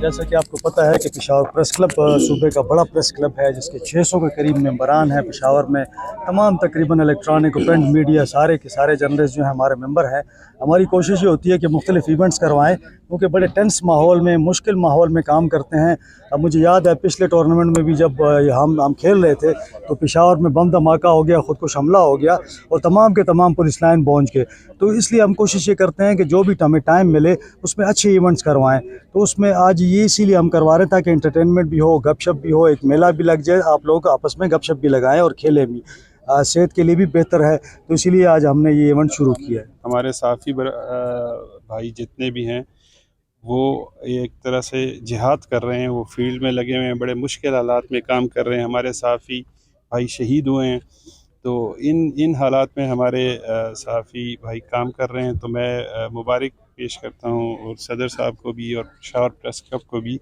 जैसा कि आपको पता है कि पेशावर प्रेस क्लब सूबे का बड़ा प्रेस क्लब है जिसके 600 के करीब मेंबरान हैं। पेशावर में तमाम तकरीबन इलेक्ट्रॉनिक और प्रिंट मीडिया सारे के सारे जर्नलिस्ट जो हैं हमारे मेंबर हैं। हमारी कोशिश ये होती है कि मुख्तलिफ इवेंट्स करवाएं, क्योंकि बड़े टेंस माहौल में, मुश्किल माहौल में काम करते हैं। अब मुझे याद है पिछले टूर्नामेंट में भी जब हम खेल रहे थे तो पेशावर में बम धमाका हो गया, ख़ुदकुश हमला हो गया और तमाम के तमाम पुलिस लाइन पहुँच गए। तो इसलिए हम कोशिश ये करते हैं कि जो भी हमें टाइम मिले उसमें अच्छे इवेंट्स करवाएं। तो उसमें आज ये इसीलिए हम करवा रहे हैं ताकि एंटरटेनमेंट भी हो, गपशप भी हो, एक मेला भी लग जाए, आप लोग आपस में गपशप भी लगाएं और खेलें भी। सेहत के लिए भी बेहतर है, तो इसीलिए आज हमने ये इवेंट शुरू किया है। हमारे साफ़ी भाई जितने भी हैं वो एक तरह से जिहाद कर रहे हैं, वो फील्ड में लगे हुए हैं, बड़े मुश्किल हालात में काम कर रहे हैं। हमारे साफ़ी भाई शहीद हुए हैं, तो इन हालात में हमारे साफ़ी भाई काम कर रहे हैं। तो मैं मुबारक पेश करता हूँ और सदर साहब को भी और पेशावर प्रेस क्लब को भी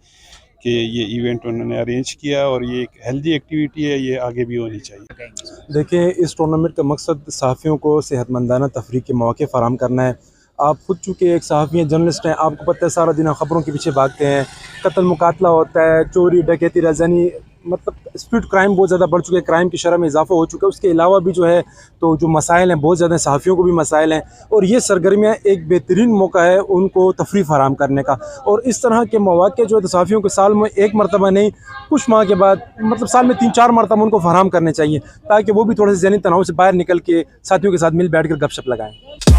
कि ये इवेंट उन्होंने अरेंज किया और ये एक हेल्दी एक्टिविटी है, ये आगे भी होनी चाहिए। देखिए, इस टूर्नामेंट का मकसद सहाफ़ियों को सेहतमंदाना तफरीह के मौके फ़राहम करना है। आप खुद चूँकि एक सहाफ़ी हैं, जर्नलिस्ट हैं, आपको पता है सारा दिन ख़बरों के पीछे भागते हैं, कत्ल मुकातला होता है, चोरी डकैती राजधानी, मतलब स्ट्रीट क्राइम बहुत ज़्यादा बढ़ चुके हैं, क्राइम की शरह में इजाफा हो चुका है। उसके अलावा भी जो है तो जो मसाइल हैं बहुत ज़्यादा, सहाफ़ियों को भी मसाइल हैं और ये सरगर्मियाँ एक बेहतरीन मौका है उनको तफरीह फराहम करने का। और इस तरह के मौक़े जो है सहाफ़ियों को साल में एक मरतबा नहीं, कुछ माह के बाद, मतलब साल में 3-4 मरतबा उनको फराहम करने चाहिए, ताकि वो भी थोड़े से ज़हनी तनाव से बाहर निकल के साथियों के साथ मिल बैठ कर गपशप लगाएँ।